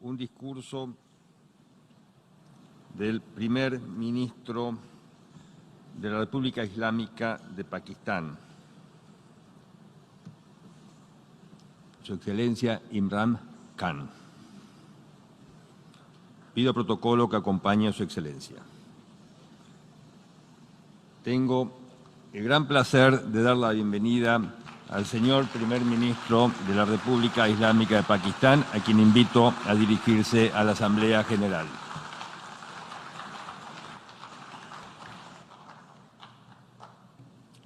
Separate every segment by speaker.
Speaker 1: un discurso del primer ministro de la República Islámica de Pakistán, Su Excelencia Imran Khan. Pido protocolo que acompañe a Su Excelencia. Tengo el gran placer de dar la bienvenida al señor primer ministro de la República Islámica de Pakistán, a quien invito a dirigirse a la Asamblea General.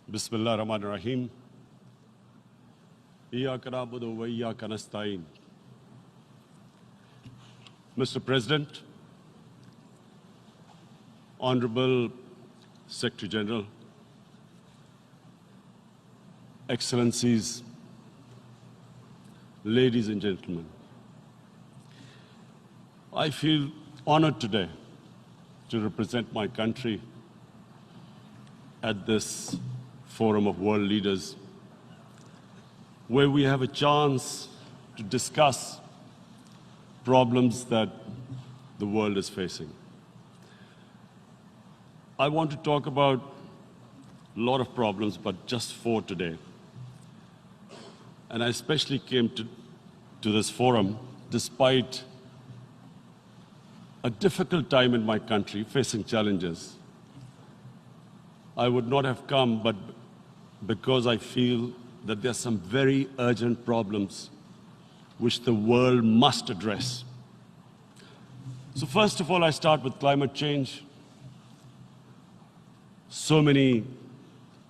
Speaker 2: Bismillah ar-Rahman ar-Rahim. Iyyaka na'budu wa iyyaka nasta'in. Mr. President, Honorable Secretary General, Excellencies, ladies and gentlemen, I feel honored today to represent my country at this Forum of World Leaders, where we have a chance to discuss problems that the world is facing. I want to talk about a lot of problems, but just 4 today. And I especially came to this forum despite a difficult time in my country, facing challenges. I would not have come, but because I feel that there are some very urgent problems which the world must address. So first of all, I start with climate change. So many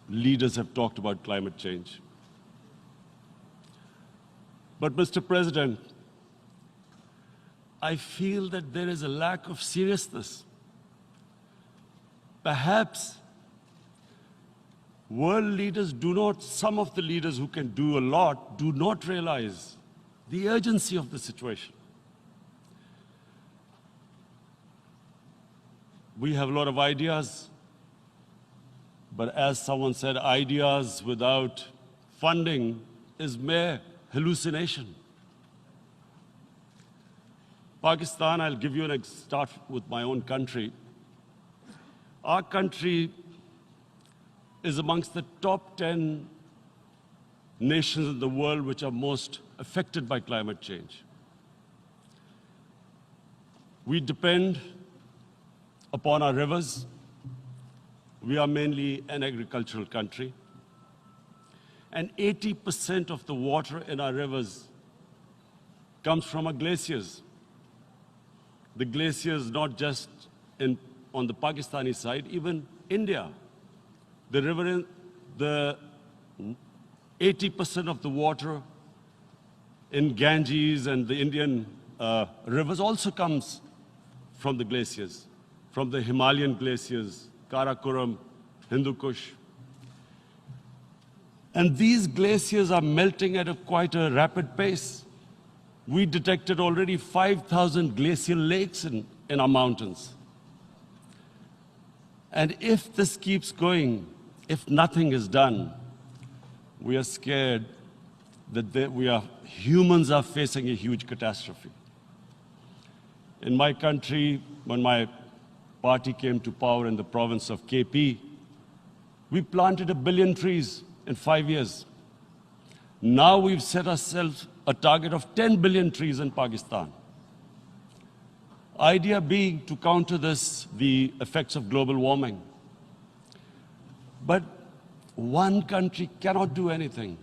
Speaker 2: leaders have talked about climate change. But Mr. President, I feel that there is a lack of seriousness. Perhaps world leaders some of the leaders who can do a lot, do not realize the urgency of the situation. We have a lot of ideas, but as someone said, ideas without funding is mere hallucination. Pakistan, I'll give you start with my own country. Our country is amongst the top 10 nations in the world which are most affected by climate change. We depend upon our rivers. We are mainly an agricultural country. And 80% of the water in our rivers comes from our glaciers. The glaciers not just on the Pakistani side, even India. The river, the 80% of the water in Ganges and the Indian rivers also comes from the glaciers, from the Himalayan glaciers, Karakoram, Hindu Kush. And these glaciers are melting at quite a rapid pace. We detected already 5,000 glacial lakes in our mountains. And if this keeps going, if nothing is done, we are scared that humans are facing a huge catastrophe. In my country, when my party came to power in the province of KP, we planted 1 billion trees in 5 years. Now we've set ourselves a target of 10 billion trees in Pakistan. Idea being to counter the effects of global warming. But one country cannot do anything.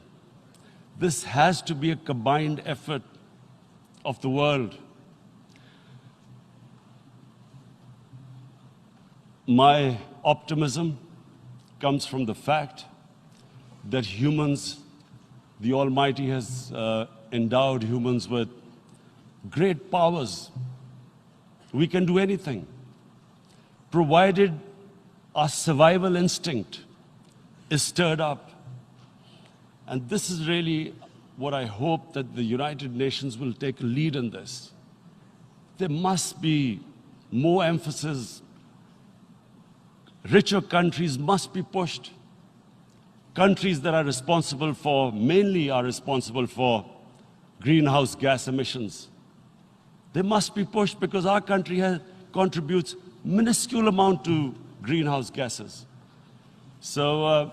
Speaker 2: This has to be a combined effort of the world. My optimism comes from the fact that humans, the Almighty has endowed humans with great powers. We can do anything, provided our survival instinct is stirred up. And this is really what I hope that the United Nations will take a lead in this. There must be more emphasis. Richer countries must be pushed. Countries that are responsible for, mainly are responsible for greenhouse gas emissions. They must be pushed because our country contributes minuscule amount to greenhouse gases. So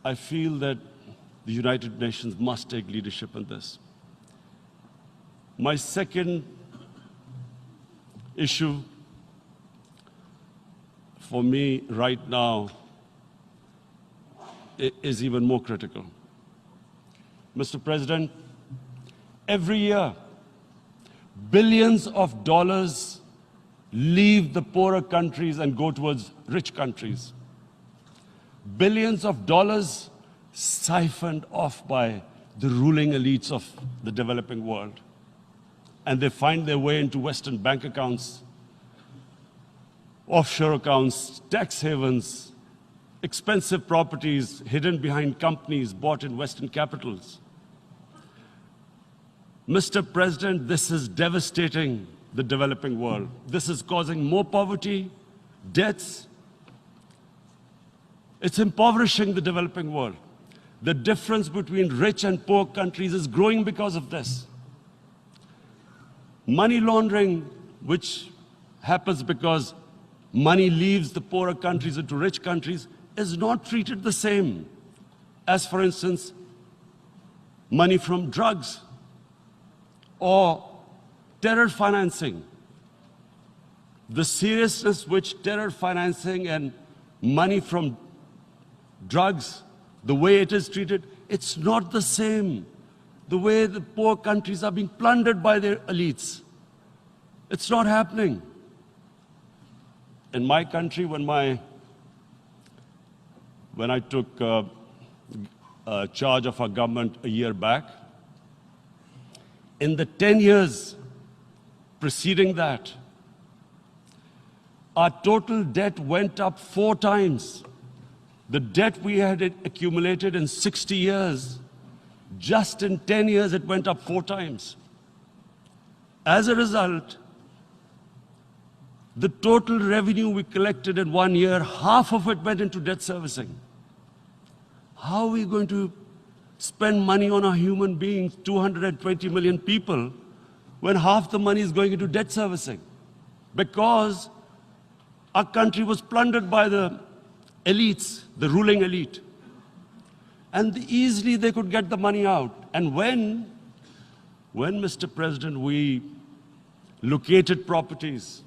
Speaker 2: I feel that the United Nations must take leadership in this. My second issue for me right now is even more critical. Mr. President, every year, billions of dollars leave the poorer countries and go towards rich countries. Billions of dollars siphoned off by the ruling elites of the developing world. And they find their way into Western bank accounts, offshore accounts, tax havens, expensive properties hidden behind companies bought in Western capitals. Mr. President, this is devastating the developing world. This is causing more poverty, deaths. It's impoverishing the developing world. The difference between rich and poor countries is growing because of this. Money laundering, which happens because money leaves the poorer countries into rich countries, is not treated the same as, for instance, money from drugs or terror financing. The seriousness which terror financing and money from drugs, the way it is treated, it's not the same. The way the poor countries are being plundered by their elites. It's not happening. In my country, when I took charge of our government a year back, in the 10 years preceding that, our total debt went up 4 times. The debt we had accumulated in 60 years, just in 10 years, it went up 4 times. As a result, the total revenue we collected in 1 year, half of it went into debt servicing. How are we going to spend money on our human beings, 220 million people, when half the money is going into debt servicing? Because our country was plundered by the elites, the ruling elite. And easily they could get the money out. And when, Mr. President, we located properties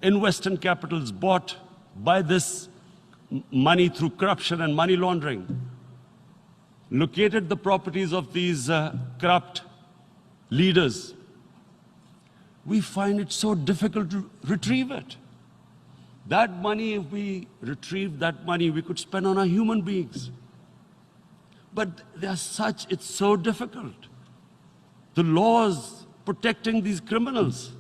Speaker 2: in Western capitals bought by this money through corruption and money laundering, located the properties of these corrupt leaders, we find it so difficult to retrieve it. That money, if we retrieved that money, we could spend on our human beings. But it's so difficult. The laws protecting these criminals.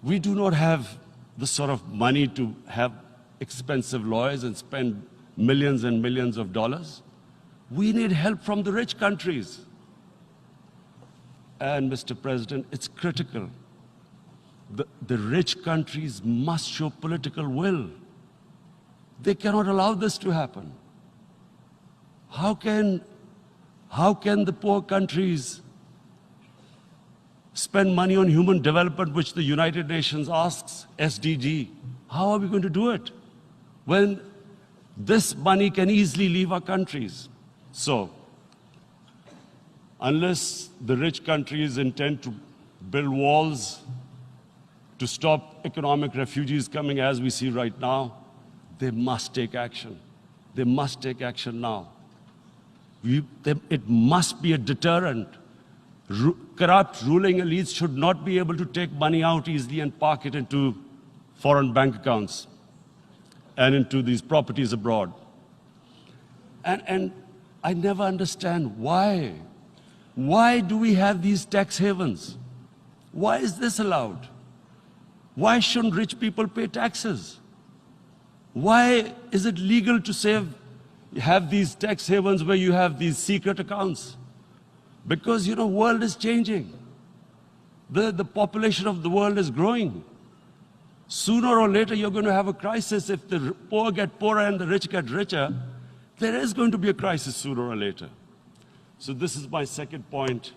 Speaker 2: We do not have the sort of money to have expensive lawyers and spend millions and millions of dollars. We need help from the rich countries. And Mr. President, it's critical. The rich countries must show political will. They cannot allow this to happen. How can the poor countries spend money on human development, which the United Nations asks, SDG? How are we going to do it when this money can easily leave our countries? So, unless the rich countries intend to build walls to stop economic refugees coming as we see right now, they must take action. They must take action now. It must be a deterrent. Corrupt ruling elites should not be able to take money out easily and park it into foreign bank accounts and into these properties abroad. And I never understand why. Why do we have these tax havens? Why is this allowed? Why shouldn't rich people pay taxes? Why is it legal to have these tax havens where you have these secret accounts? Because, the world is changing. The population of the world is growing. Sooner or later, you're going to have a crisis. If the poor get poorer and the rich get richer, there is going to be a crisis sooner or later. So this is my second point.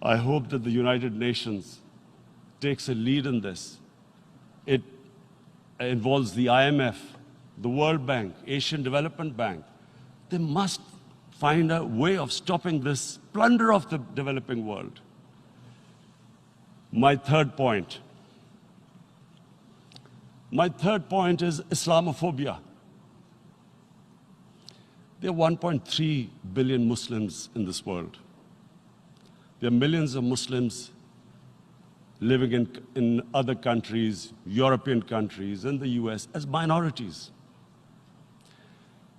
Speaker 2: I hope that the United Nations takes a lead in this. It involves the IMF, the World Bank, Asian Development Bank. They must find a way of stopping this plunder of the developing world. My third point is Islamophobia. There are 1.3 billion Muslims in this world. There are millions of Muslims living in other countries, European countries, in the US, as minorities.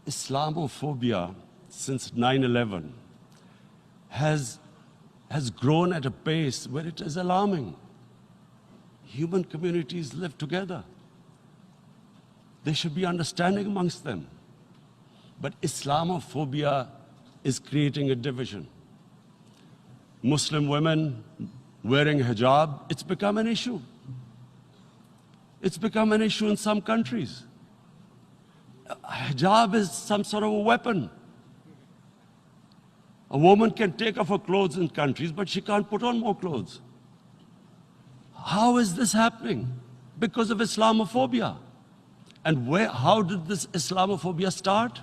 Speaker 2: Islamophobia, since 9/11, has grown at a pace where it is alarming. Human communities live together. There should be understanding amongst them. But Islamophobia is creating a division. Muslim women wearing hijab, it's become an issue. It's become an issue in some countries. Hijab is some sort of a weapon. A woman can take off her clothes in countries, but she can't put on more clothes. How is this happening? Because of Islamophobia. And how did this Islamophobia start?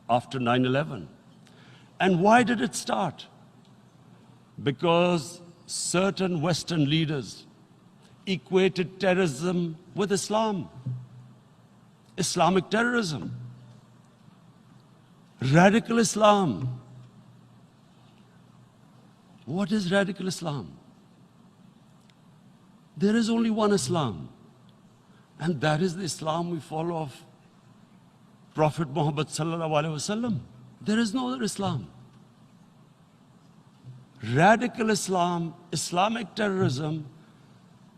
Speaker 2: After 9/11. And why did it start? Because certain Western leaders equated terrorism with Islam. Islamic terrorism. Radical Islam. What is radical Islam? There is only one Islam. And that is the Islam we follow of Prophet Muhammad sallallahu alaihi wasallam. There is no other Islam. Radical Islam, Islamic terrorism,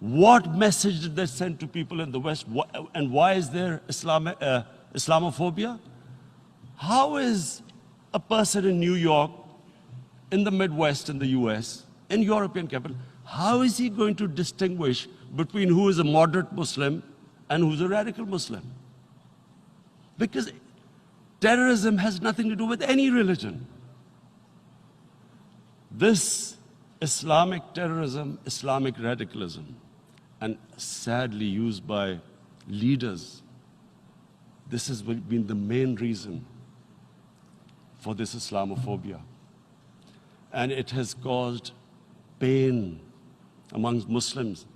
Speaker 2: what message did they send to people in the West? And why is there Islamophobia? How is a person in New York, in the Midwest, in the US, in European capital, how is he going to distinguish between who is a moderate Muslim and who's a radical Muslim? Because terrorism has nothing to do with any religion. This Islamic terrorism, Islamic radicalism, and sadly used by leaders, this has been the main reason for this Islamophobia. And it has caused pain amongst Muslims.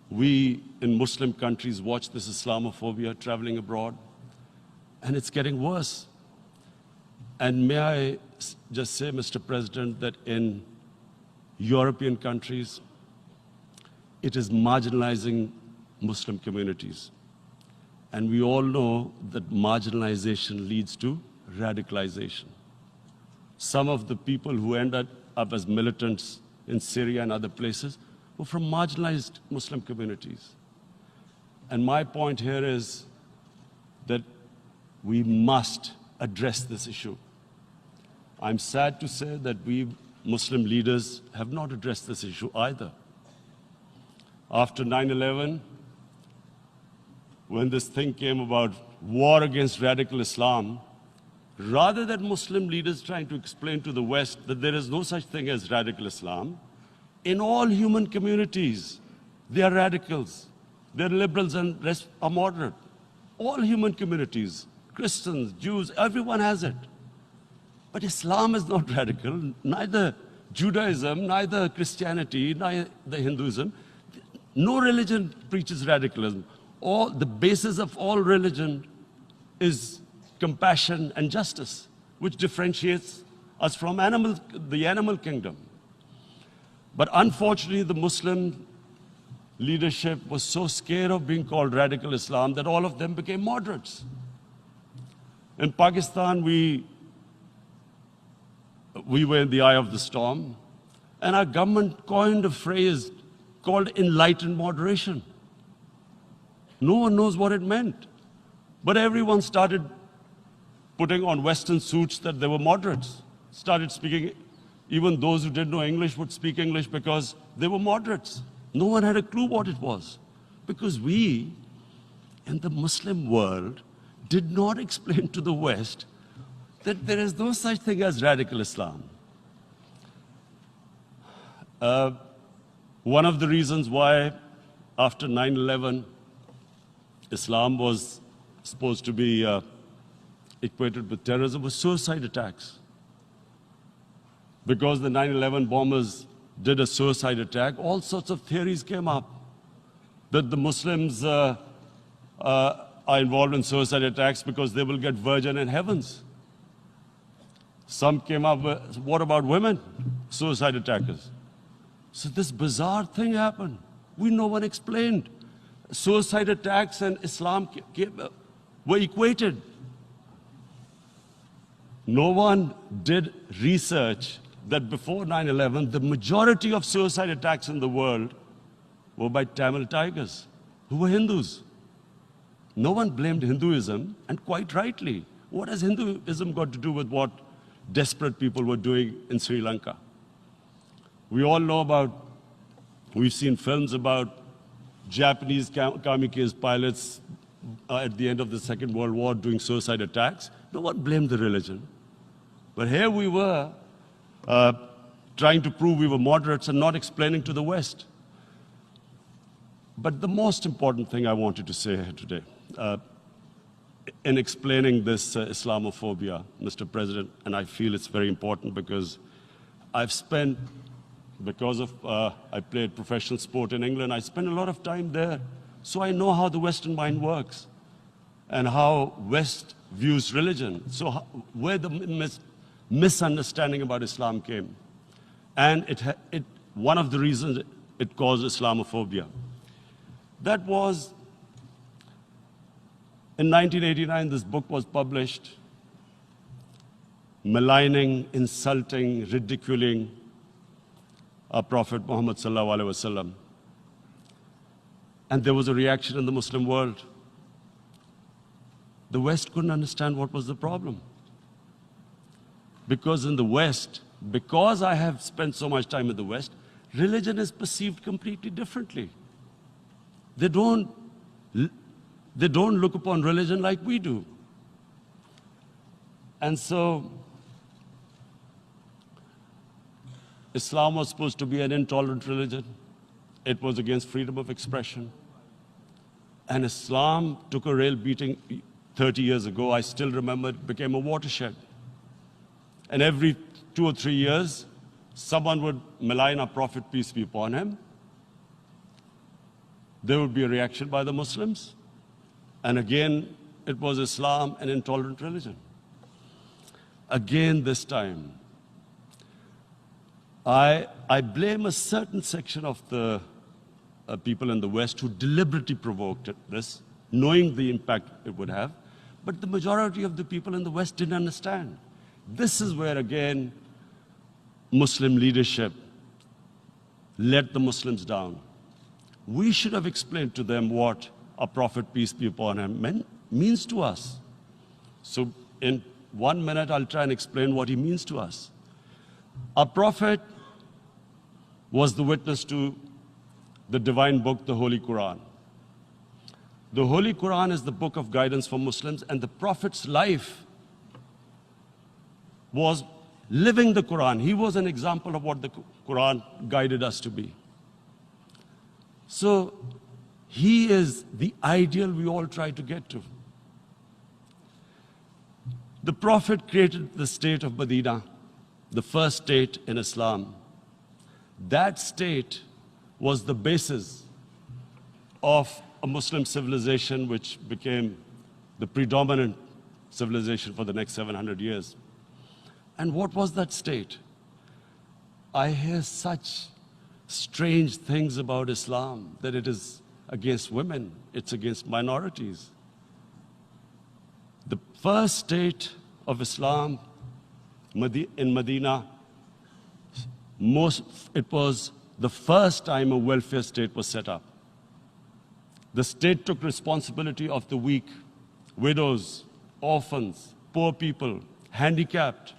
Speaker 2: We in Muslim countries watch this Islamophobia traveling abroad, and it's getting worse. And may I just say, Mr. President, that in European countries, it is marginalizing Muslim communities. And we all know that marginalization leads to radicalization. Some of the people who ended up as militants in Syria and other places were from marginalized Muslim communities. And my point here is that we must address this issue. I'm sad to say that we Muslim leaders have not addressed this issue either. After 9/11, when this thing came about war against radical Islam, rather than Muslim leaders trying to explain to the West that there is no such thing as radical Islam, in all human communities, they are radicals. They're liberals and rest are moderate. All human communities, Christians, Jews, everyone has it. But Islam is not radical, neither Judaism, neither Christianity, neither Hinduism. No religion preaches radicalism. The basis of all religion is compassion and justice, which differentiates us from the animal kingdom. But unfortunately, the Muslim leadership was so scared of being called radical Islam that all of them became moderates. In Pakistan, we were in the eye of the storm, and our government coined a phrase called enlightened moderation. No one knows what it meant, but everyone started putting on Western suits that they were moderates, started speaking. Even those who didn't know English would speak English because they were moderates. No one had a clue what it was, because we, in the Muslim world, did not explain to the West that there is no such thing as radical Islam. One of the reasons why after 9/11, Islam was supposed to be equated with terrorism was suicide attacks. Because the 9/11 bombers did a suicide attack, all sorts of theories came up that the Muslims are involved in suicide attacks because they will get virgin in heavens. Some came up with, what about women, suicide attackers? So this bizarre thing happened. No one explained. Suicide attacks and Islam were equated. No one did research that before 9/11, the majority of suicide attacks in the world were by Tamil Tigers, who were Hindus. No one blamed Hinduism, and quite rightly. What has Hinduism got to do with what desperate people were doing in Sri Lanka? We all know about, we've seen films about Japanese kamikaze pilots at the end of the Second World War doing suicide attacks. No one blamed the religion. But here we were trying to prove we were moderates and not explaining to the West. But the most important thing I wanted to say here today, in explaining this Islamophobia, Mr. President, and I feel it's very important because I've spent, because of I played professional sport in England, I spent a lot of time there. So I know how the Western mind works and how West views religion. So where the misunderstanding about Islam came. And one of the reasons it caused Islamophobia. That was, in 1989, this book was published, maligning, insulting, ridiculing our Prophet Muhammad sallallahu alaihi wasallam. And there was a reaction in the Muslim world. The West couldn't understand what was the problem. Because in the West, because I have spent so much time in the West, religion is perceived completely differently. They don't look upon religion like we do. And so, Islam was supposed to be an intolerant religion. It was against freedom of expression. And Islam took a real beating 30 years ago. I still remember it became a watershed. And every 2 or 3 years, someone would malign our Prophet, peace be upon him. There would be a reaction by the Muslims. And again, it was Islam, an intolerant religion. Again, this time, I blame a certain section of the people in the West who deliberately provoked this, knowing the impact it would have. But the majority of the people in the West didn't understand. This is where, again, Muslim leadership let the Muslims down. We should have explained to them what our Prophet, peace be upon him, means to us. So in 1 minute, I'll try and explain what he means to us. Our Prophet was the witness to the divine book, the Holy Quran. The Holy Quran is the book of guidance for Muslims, and the Prophet's life was living the Quran. He was an example of what the Quran guided us to be. So he is the ideal we all try to get to. The Prophet created the state of Medina, the first state in Islam. That state was the basis of a Muslim civilization which became the predominant civilization for the next 700 years. And what was that state? I hear such strange things about Islam, that it is against women, it's against minorities. The first state of Islam in Medina, it was the first time a welfare state was set up. The state took responsibility of the weak, widows, orphans, poor people, handicapped.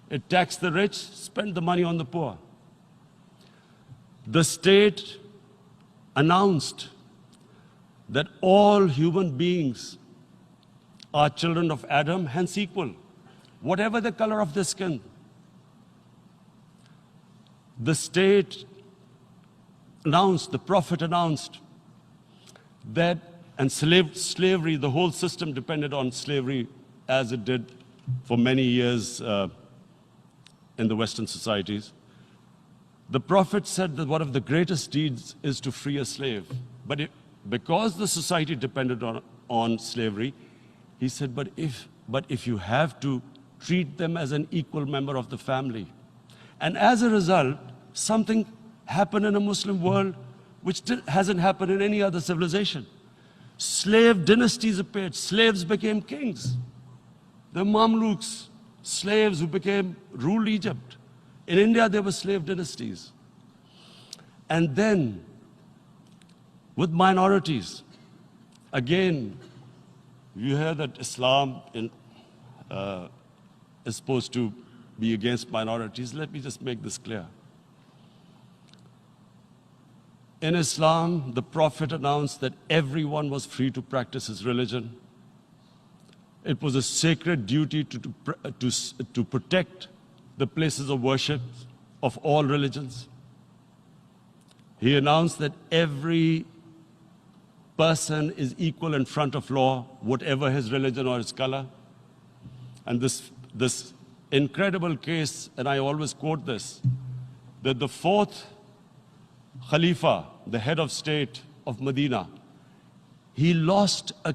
Speaker 2: It taxed the rich, spent the money on the poor. The state announced that all human beings are children of Adam, hence equal, whatever the color of their skin. the state announced, the Prophet announced that, and slavery, the whole system depended on slavery as it did for many years in the Western societies. The Prophet said that one of the greatest deeds is to free a slave. But because the society depended on slavery, he said, but if you have to, treat them as an equal member of the family. And as a result, something happened in a Muslim world which hasn't happened in any other civilization. Slave dynasties appeared. Slaves became kings. The Mamluks, slaves who ruled Egypt. In India, there were slave dynasties. And then, with minorities, again, you hear that Islam is supposed to be against minorities. Let me just make this clear. In Islam, the Prophet announced that everyone was free to practice his religion. It was a sacred duty to protect the places of worship of all religions. He announced that every person is equal in front of law, whatever his religion or his color. And this incredible case, and I always quote this, that the fourth Khalifa, the head of state of Medina, he lost a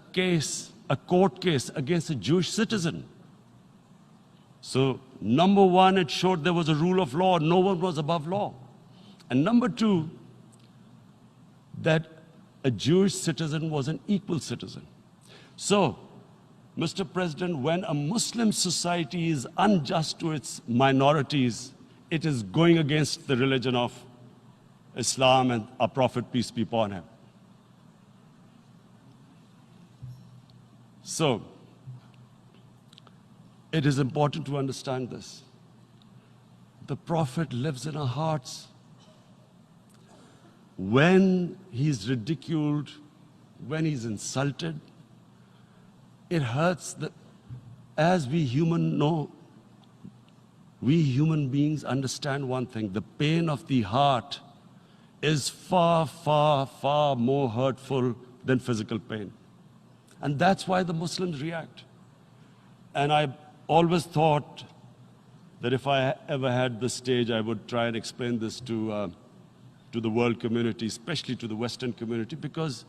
Speaker 2: court case against a Jewish citizen. So, number one, it showed there was a rule of law, no one was above law. And number two, that a Jewish citizen was an equal citizen. So, Mr. President, when a Muslim society is unjust to its minorities, it is going against the religion of Islam and our Prophet, peace be upon him. So, it is important to understand this. The Prophet lives in our hearts. When he's ridiculed, when he's insulted, it hurts. As we human beings understand one thing: the pain of the heart is far, far, far more hurtful than physical pain. And that's why the Muslims react. And I always thought that if I ever had the stage, I would try and explain this to the world community, especially to the Western community, because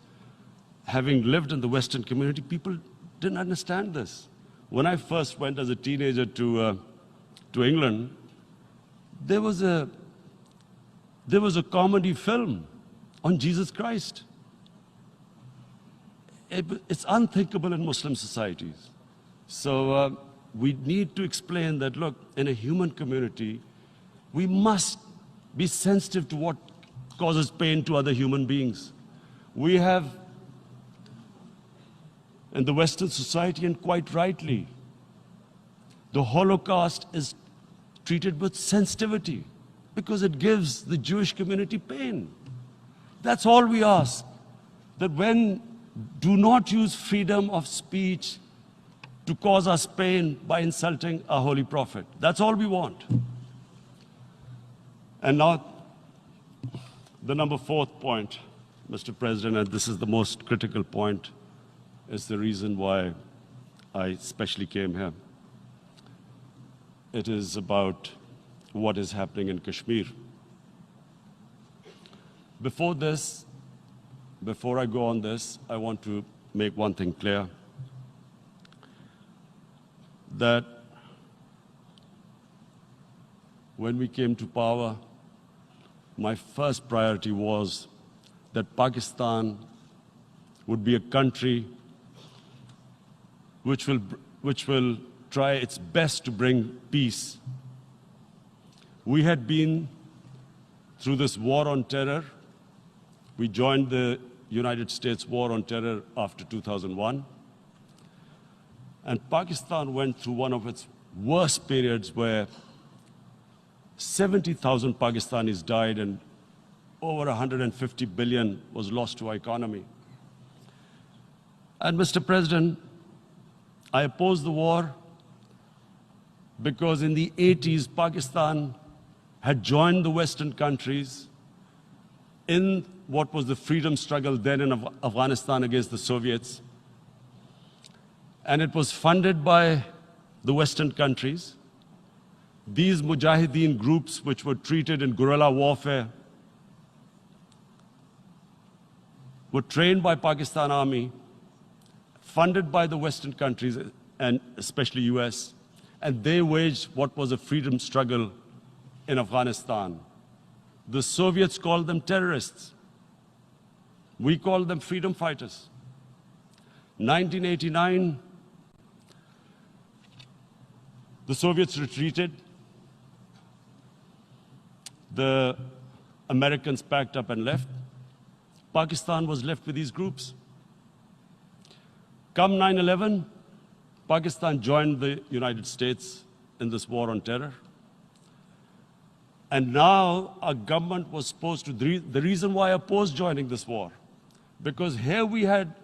Speaker 2: having lived in the Western community, people didn't understand this. When I first went as a teenager to England, there was a comedy film on Jesus Christ. It's unthinkable in Muslim societies. So we need to explain that, look, in a human community, we must be sensitive to what causes pain to other human beings. We have, in the Western society, and quite rightly, the Holocaust is treated with sensitivity because it gives the Jewish community pain. That's all we ask, that do not use freedom of speech to cause us pain by insulting our Holy Prophet. That's all we want. And now, the number fourth point, Mr. President, and this is the most critical point, is the reason why I especially came here. It is about what is happening in Kashmir. Before I go on this, I want to make one thing clear, that when we came to power, my first priority was that Pakistan would be a country which will try its best to bring peace. We had been through this war on terror. We joined the United States war on terror after 2001. And Pakistan went through one of its worst periods where 70,000 Pakistanis died and over 150 billion was lost to our economy. And Mr. President, I opposed the war because in the 80s, Pakistan had joined the Western countries in what was the freedom struggle then in Afghanistan against the Soviets. And it was funded by the Western countries. These Mujahideen groups, which were treated in guerrilla warfare, were trained by Pakistan Army, funded by the Western countries, and especially US, and they waged what was a freedom struggle in Afghanistan. The Soviets called them terrorists. We called them freedom fighters. 1989, the Soviets retreated. The Americans packed up and left. Pakistan was left with these groups. Come 9/11, Pakistan joined the United States in this war on terror. And now our government was supposed to, the reason why I opposed joining this war, because here we had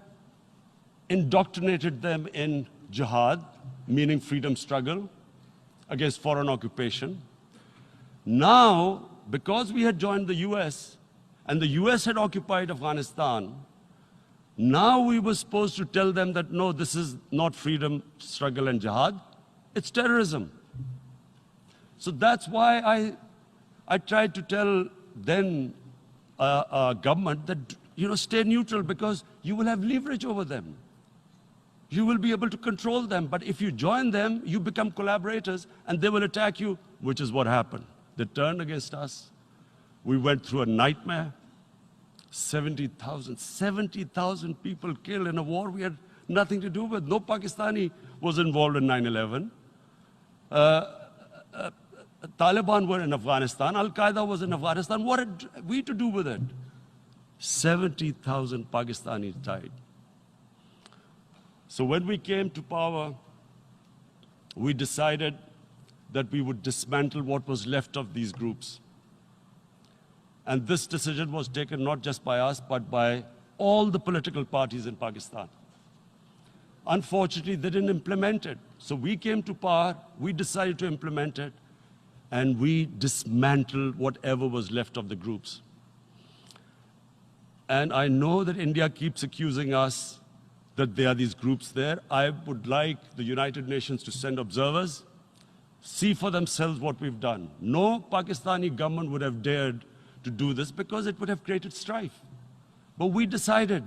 Speaker 2: indoctrinated them in jihad, meaning freedom struggle against foreign occupation. Now, because we had joined the US, and the US had occupied Afghanistan, now we were supposed to tell them that, no, this is not freedom struggle and jihad, it's terrorism. So that's why I tried to tell then government that, stay neutral, because you will have leverage over them. You will be able to control them. But if you join them, you become collaborators, and they will attack you, which is what happened. They turned against us. We went through a nightmare. 70,000 people killed in a war we had nothing to do with. No Pakistani was involved in 9/11. Taliban were in Afghanistan. Al-Qaeda was in Afghanistan. What had we to do with it? 70,000 Pakistanis died. So when we came to power, we decided that we would dismantle what was left of these groups. And this decision was taken not just by us, but by all the political parties in Pakistan. Unfortunately, they didn't implement it. So we came to power, we decided to implement it, and we dismantled whatever was left of the groups. And I know that India keeps accusing us that there are these groups there. I would like the United Nations to send observers, see for themselves what we've done. No Pakistani government would have dared to do this because it would have created strife. But we decided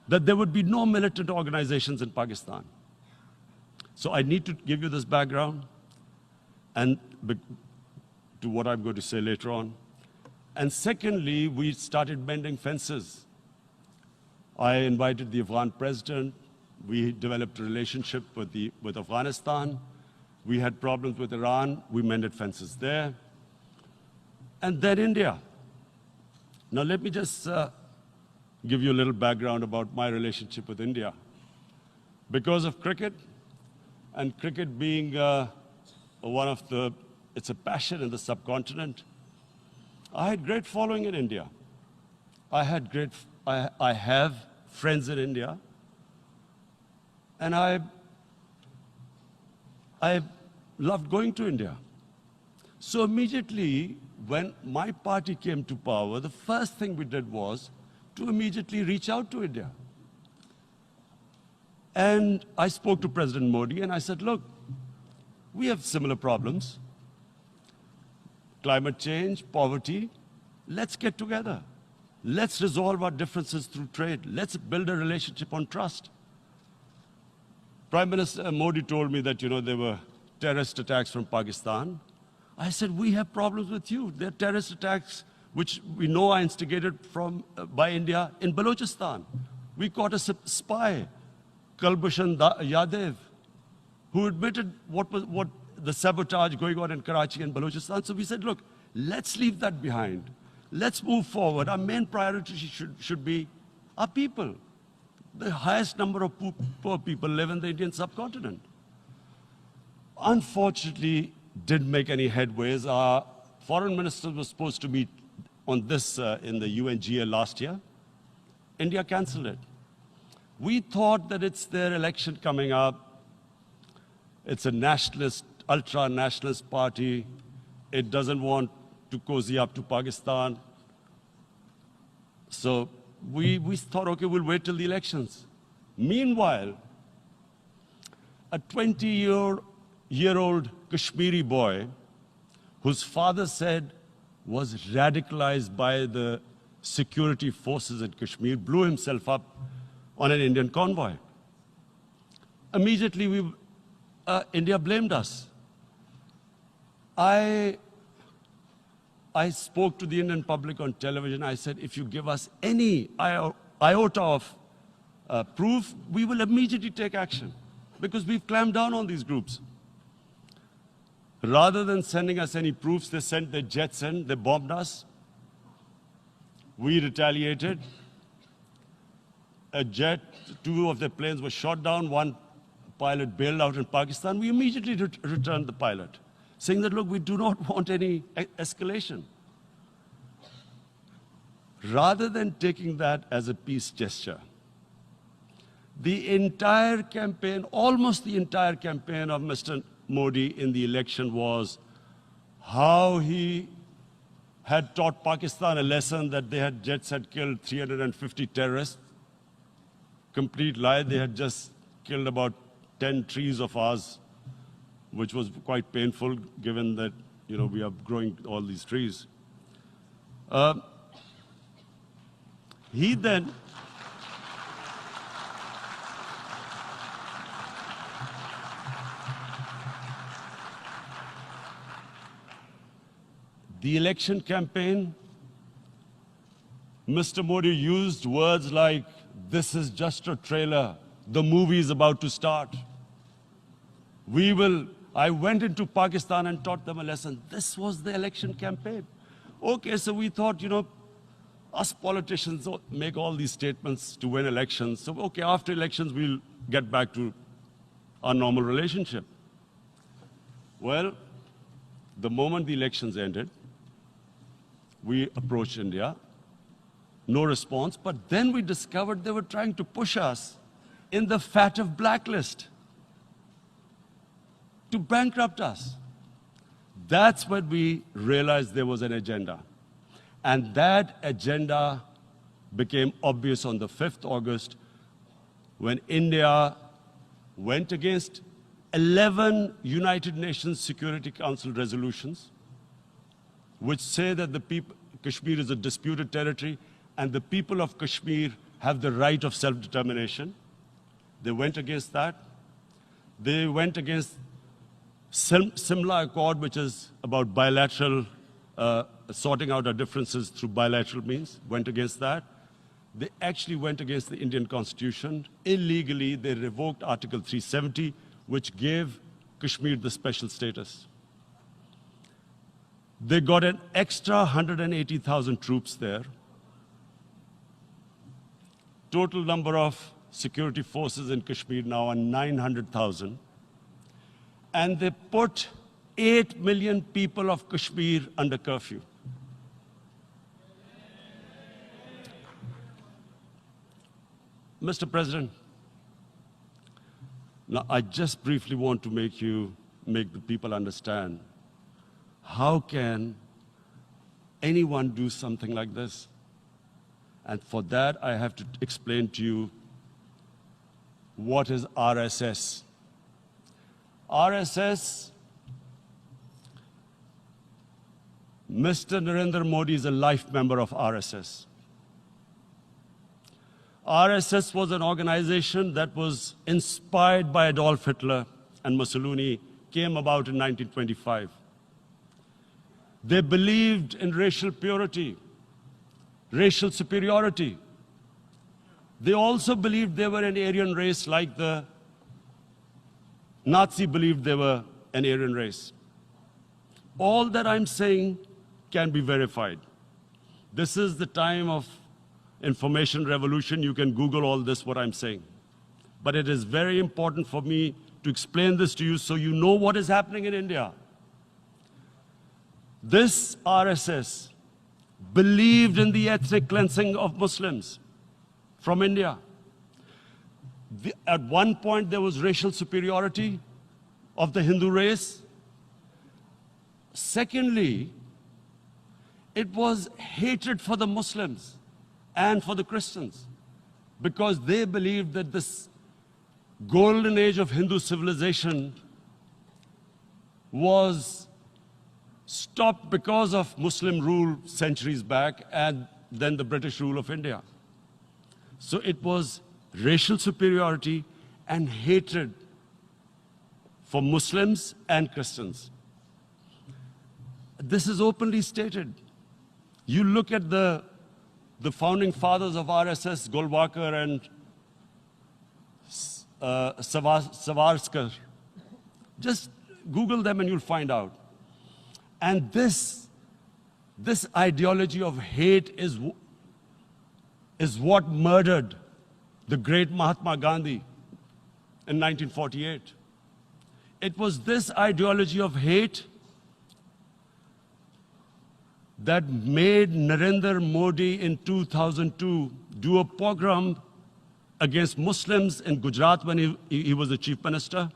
Speaker 2: that there would be no militant organizations in Pakistan. So I need to give you this background and to what I'm going to say later on. And secondly, we started mending fences. I invited the Afghan president. We developed a relationship with Afghanistan. We had problems with Iran. We mended fences there. And then India. Now let me just give you a little background about my relationship with India. Because of cricket, and cricket being it's a passion in the subcontinent, I had great following in India. I have friends in India, and I loved going to India. So immediately, when my party came to power, the first thing we did was to immediately reach out to India. And I spoke to President Modi, and I said, look, we have similar problems. Climate change, poverty, let's get together. Let's resolve our differences through trade. Let's build a relationship on trust. Prime Minister Modi told me that, there were terrorist attacks from Pakistan. I said, we have problems with you. There are terrorist attacks which we know are instigated by India in Balochistan. We caught a spy, Kulbhushan Yadav, who admitted what the sabotage going on in Karachi and Balochistan. So we said, look, let's leave that behind. Let's move forward. Our main priority should be our people. The highest number of poor people live in the Indian subcontinent. Unfortunately, didn't make any headways. Our foreign ministers were supposed to meet on this in the UNGA last year. India canceled it. We thought that it's their election coming up. It's a nationalist, ultra-nationalist party. it doesn't want to cozy up to Pakistan. So we thought, okay, we'll wait till the elections. Meanwhile, a 20-year-old Kashmiri boy, whose father said was radicalized by the security forces in Kashmir, blew himself up on an Indian convoy. Immediately, India blamed us. I spoke to the Indian public on television. I said, if you give us any iota of proof, we will immediately take action, because we've clamped down on these groups. Rather than sending us any proofs, they sent their jets in, they bombed us. We retaliated. A jet, 2 of their planes were shot down, 1 pilot bailed out in Pakistan. We immediately returned the pilot, saying that, look, we do not want any escalation. Rather than taking that as a peace gesture, the entire campaign, almost the entire campaign of Mr. Modi in the election was how he had taught Pakistan a lesson that jets had killed 350 terrorists. Complete lie. They had just killed about 10 trees of ours, which was quite painful given that, we are growing all these trees. He then the election campaign, Mr. Modi used words like, this is just a trailer, the movie is about to start. I went into Pakistan and taught them a lesson. This was the election campaign. Okay, so we thought, us politicians make all these statements to win elections. So, okay, after elections, we'll get back to our normal relationship. Well, the moment the elections ended, we approached India, no response, but then we discovered they were trying to push us in the FATF blacklist to bankrupt us. That's when we realized there was an agenda. And that agenda became obvious on the 5th August when India went against 11 United Nations Security Council resolutions, which say that Kashmir is a disputed territory and the people of Kashmir have the right of self-determination. They went against that. They went against Simla Accord, which is about bilateral, sorting out our differences through bilateral means, went against that. They actually went against the Indian Constitution. Illegally, they revoked Article 370, which gave Kashmir the special status. They got an extra 180,000 troops there. Total number of security forces in Kashmir now are 900,000. And they put 8 million people of Kashmir under curfew. Mr. President, now I just briefly want to make the people understand, how can anyone do something like this? And for that, I have to explain to you what is RSS. RSS, Mr. Narendra Modi is a life member of RSS. RSS was an organization that was inspired by Adolf Hitler and Mussolini, came about in 1925. They believed in racial purity, racial superiority. They also believed they were an Aryan race like the Nazi believed they were an Aryan race. All that I'm saying can be verified. This is the time of information revolution. You can Google all this, what I'm saying. But it is very important for me to explain this to you so you know what is happening in India. This RSS believed in the ethnic cleansing of Muslims from India. At one point, there was racial superiority of the Hindu race. Secondly, it was hatred for the Muslims and for the Christians, because they believed that this golden age of Hindu civilization was stopped because of Muslim rule centuries back and then the British rule of India. So it was racial superiority and hatred for Muslims and Christians. This is openly stated. You look at the founding fathers of RSS, Golwalkar and Savarkar. Just Google them and you'll find out. And this ideology of hate is what murdered the great Mahatma Gandhi in 1948. It was this ideology of hate that made Narendra Modi in 2002 do a pogrom against Muslims in Gujarat when he was the chief minister.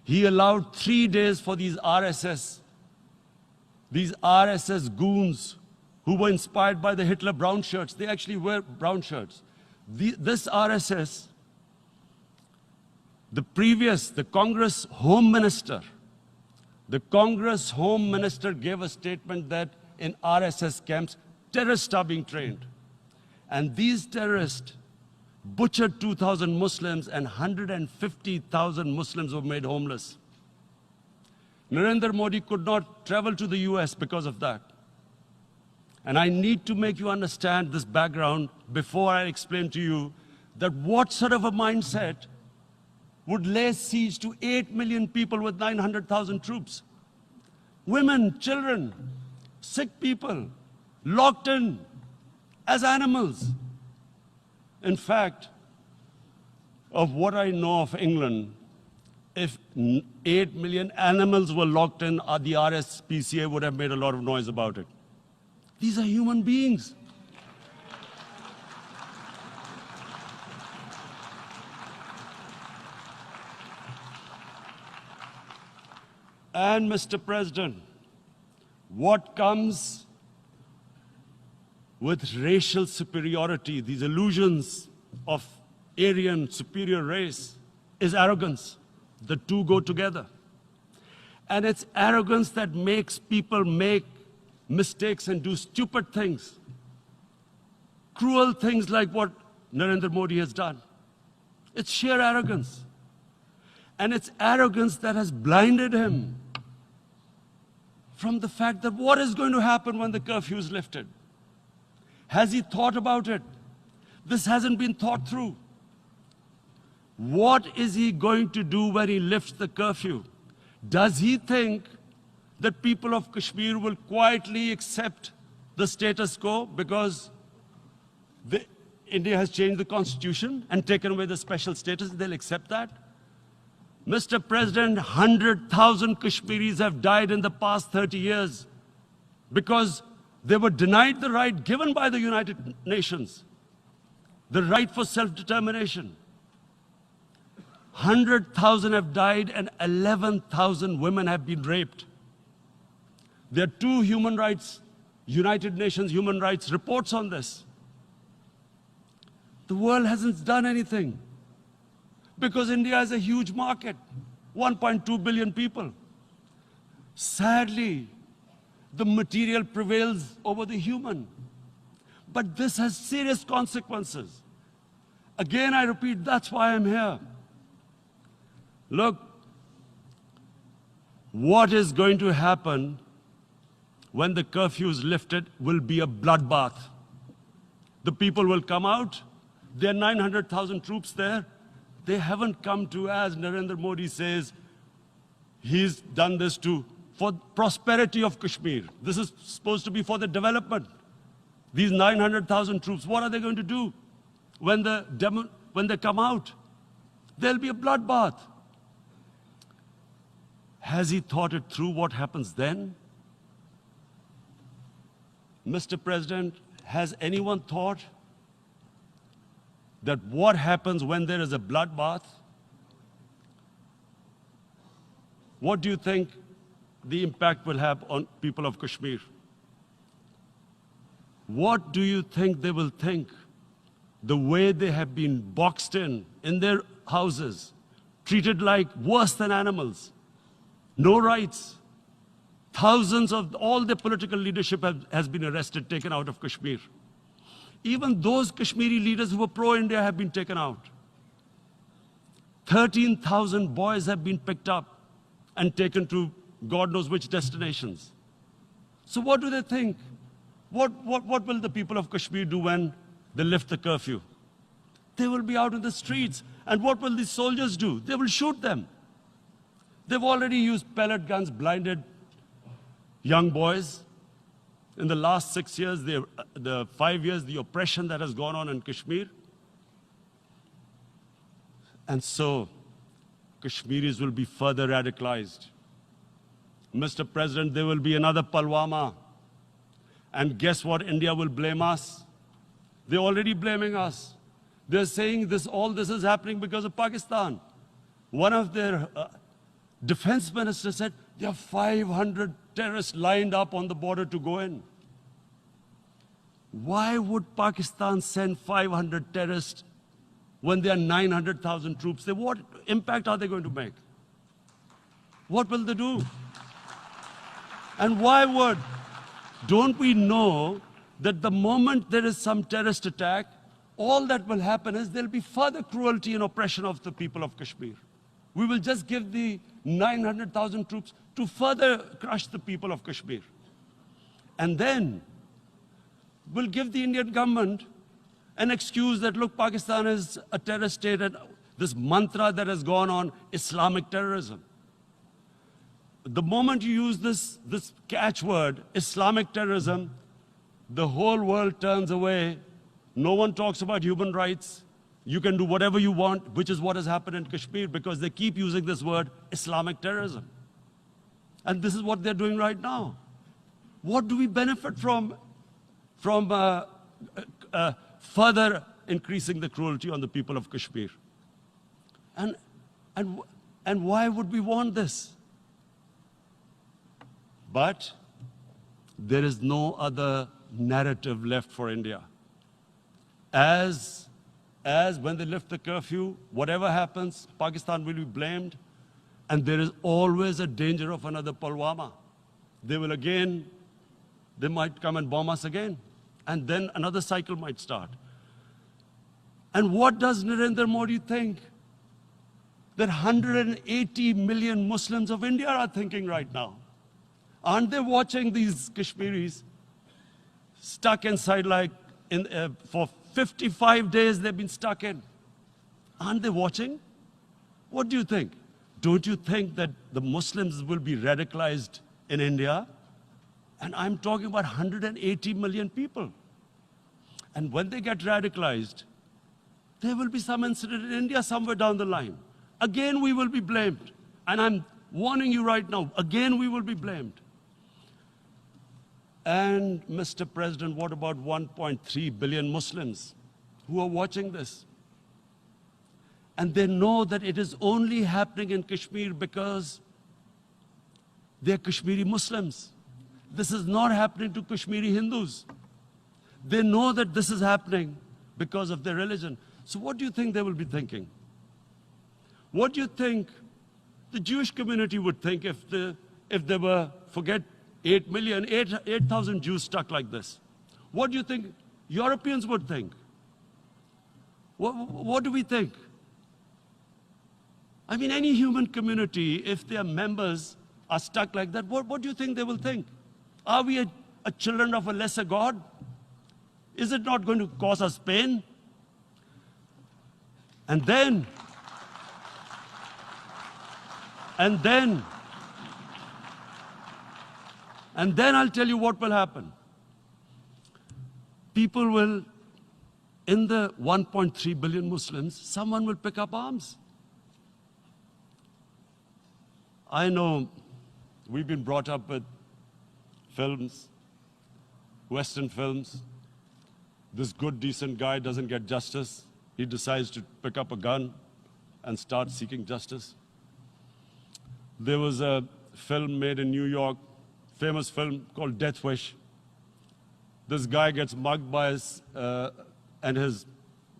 Speaker 2: He allowed 3 days for these RSS goons who were inspired by the Hitler brown shirts. They actually wear brown shirts. This RSS, the Congress Home Minister gave a statement that in RSS camps, terrorists are being trained. And these terrorists butchered 2,000 Muslims and 150,000 Muslims were made homeless. Narendra Modi could not travel to the US because of that. And I need to make you understand this background before I explain to you that what sort of a mindset would lay siege to 8 million people with 900,000 troops. Women, children, sick people, locked in as animals. In fact, of what I know of England, if 8 million animals were locked in, the RSPCA would have made a lot of noise about it. These are human beings. And Mr. President, what comes with racial superiority, these illusions of Aryan superior race, is arrogance. The two go together. And it's arrogance that makes people make mistakes and do stupid things. Cruel things like what Narendra Modi has done. It's sheer arrogance. And it's arrogance that has blinded him from the fact that what is going to happen when the curfew is lifted. Has he thought about it? This hasn't been thought through. What is he going to do when he lifts the curfew? Does he think that people of Kashmir will quietly accept the status quo because India has changed the constitution and taken away the special status? They'll accept that? Mr. President, 100,000 Kashmiris have died in the past 30 years because they were denied the right given by the United Nations, the right for self-determination. 100,000 have died and 11,000 women have been raped. There are 2 United Nations human rights reports on this. The world hasn't done anything because India is a huge market, 1.2 billion people. Sadly, the material prevails over the human. But this has serious consequences. Again, I repeat, that's why I'm here. Look, what is going to happen when the curfew is lifted will be a bloodbath. The people will come out. There are 900,000 troops there. They haven't come to, as Narendra Modi says, he's done this for prosperity of Kashmir. This is supposed to be for the development. These 900,000 troops, what are they going to do when they come out? There'll be a bloodbath. Has he thought it through what happens then? Mr. President, has anyone thought that what happens when there is a bloodbath? What do you think the impact will have on people of Kashmir. What do you think they will think? The way they have been boxed in their houses, treated like worse than animals, no rights. Thousands of all the political leadership has been arrested, taken out of Kashmir. Even those Kashmiri leaders who were pro-India have been taken out. 13,000 boys have been picked up and taken to God knows which destinations. So what do they think? What will the people of Kashmir do when they lift the curfew? They will be out in the streets. And what will these soldiers do? They will shoot them. They've already used pellet guns, blinded young boys. In the last 6 years, the 5 years, the oppression that has gone on in Kashmir. And so, Kashmiris will be further radicalized. Mr. President, there will be another Pulwama. And guess what? India will blame us. They're already blaming us. They're saying all this is happening because of Pakistan. One of their defense ministers said, there are 500 terrorists lined up on the border to go in. Why would Pakistan send 500 terrorists when there are 900,000 troops? What impact are they going to make? What will they do? And why would? Don't we know that the moment there is some terrorist attack, all that will happen is there'll be further cruelty and oppression of the people of Kashmir. We will just give the 900,000 troops to further crush the people of Kashmir. And then we'll give the Indian government an excuse that, look, Pakistan is a terrorist state, and this mantra that has gone on, Islamic terrorism. The moment you use this catchword, Islamic terrorism, the whole world turns away. No one talks about human rights. You can do whatever you want, which is what has happened in Kashmir, because they keep using this word, Islamic terrorism. And this is what they're doing right now. What do we benefit from further increasing the cruelty on the people of Kashmir? And why would we want this? But there is no other narrative left for India. As when they lift the curfew, whatever happens, Pakistan will be blamed, and there is always a danger of another Pulwama. They might come and bomb us again, and then another cycle might start. And what does Narendra Modi think? That 180 million Muslims of India are thinking right now. Aren't they watching these Kashmiris stuck inside for 55 days they've been stuck in? Aren't they watching? What do you think? Don't you think that the Muslims will be radicalized in India? And I'm talking about 180 million people. And when they get radicalized, there will be some incident in India somewhere down the line. Again, we will be blamed. And I'm warning you right now, again, we will be blamed. And Mr. President, what about 1.3 billion Muslims who are watching this? And they know that it is only happening in Kashmir because they're Kashmiri Muslims. This is not happening to Kashmiri Hindus. They know that this is happening because of their religion. So what do you think they will be thinking? What do you think the Jewish community would think if there were, forget 8,000 Jews stuck like this? What do you think Europeans would think? What do we think? I mean, any human community, if their members are stuck like that, what do you think they will think? Are we a children of a lesser God? Is it not going to cause us pain? And then I'll tell you what will happen. People will, in the 1.3 billion Muslims, someone will pick up arms. I know we've been brought up with films, Western films. This good, decent guy doesn't get justice. He decides to pick up a gun and start seeking justice. There was a film made in New York, famous film called Death Wish. This guy gets mugged by and his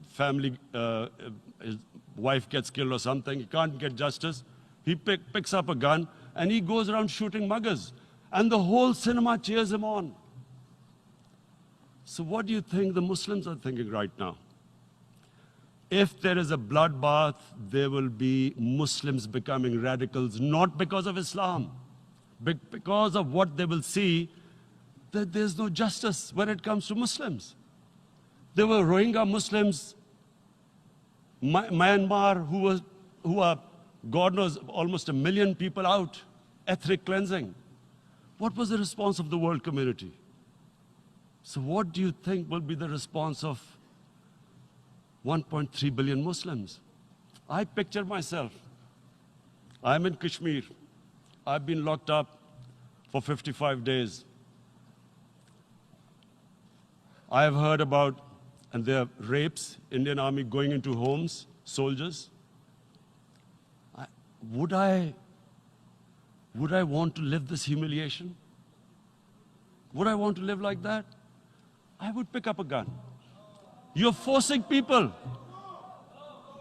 Speaker 2: family, his wife gets killed or something. He can't get justice. He picks up a gun and he goes around shooting muggers. And the whole cinema cheers him on. So what do you think the Muslims are thinking right now? If there is a bloodbath, there will be Muslims becoming radicals, not because of Islam, but because of what they will see, that there's no justice when it comes to Muslims. There were Rohingya Muslims, Myanmar, who are, God knows, almost 1 million people out, ethnic cleansing. What was the response of the world community? So what do you think will be the response of 1.3 billion Muslims? I picture myself. I'm in Kashmir. I've been locked up for 55 days. I have heard about, and there are rapes, Indian Army going into homes, soldiers. Would I want to live this humiliation? Would I want to live like that? I would pick up a gun. You're forcing people.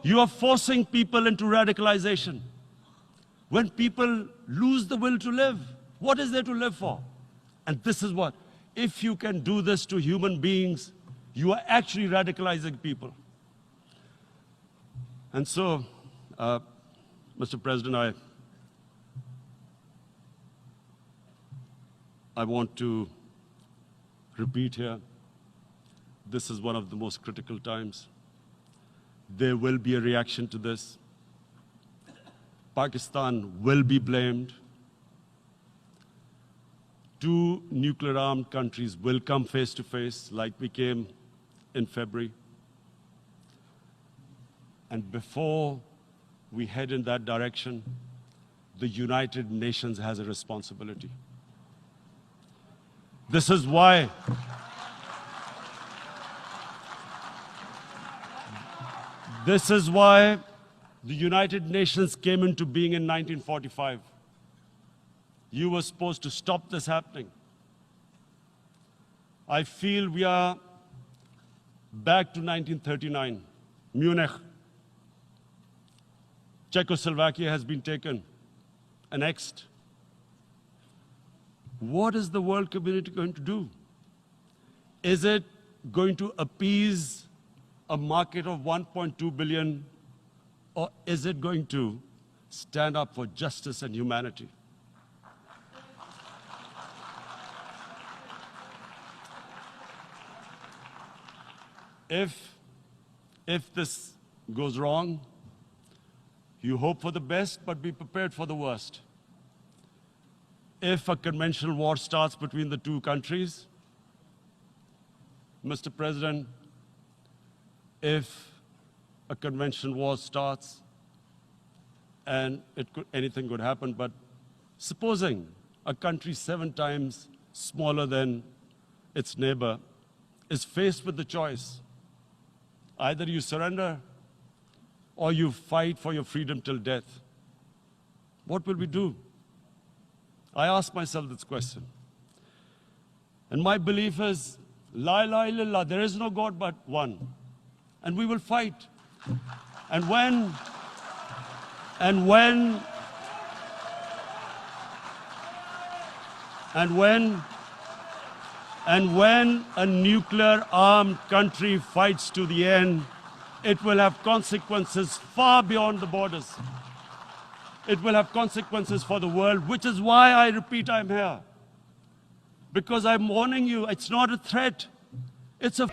Speaker 2: You are forcing people into radicalization. When people lose the will to live, what is there to live for? And this is what, if you can do this to human beings, you are actually radicalizing people. And so, Mr. President, I want to repeat here, this is one of the most critical times. There will be a reaction to this. Pakistan will be blamed. 2 nuclear-armed countries will come face to face like we came in February. And before we head in that direction, the United Nations has a responsibility. This is why the United Nations came into being in 1945. You were supposed to stop this happening. I feel we are back to 1939, Munich. Czechoslovakia has been taken, annexed. What is the world community going to do? Is it going to appease a market of 1.2 billion, or is it going to stand up for justice and humanity? If this goes wrong, you hope for the best, but be prepared for the worst. If a conventional war starts between the 2 countries, Mr. President, if a conventional war starts, and anything could happen, but supposing a country 7 times smaller than its neighbor is faced with the choice, either you surrender or you fight for your freedom till death, what will we do? I ask myself this question. And my belief is, La ilaha illallah, there is no God but one. And we will fight. And when a nuclear-armed country fights to the end, it will have consequences far beyond the borders. It will have consequences for the world, which is why I repeat I'm here. Because I'm warning you, it's not a threat, it's a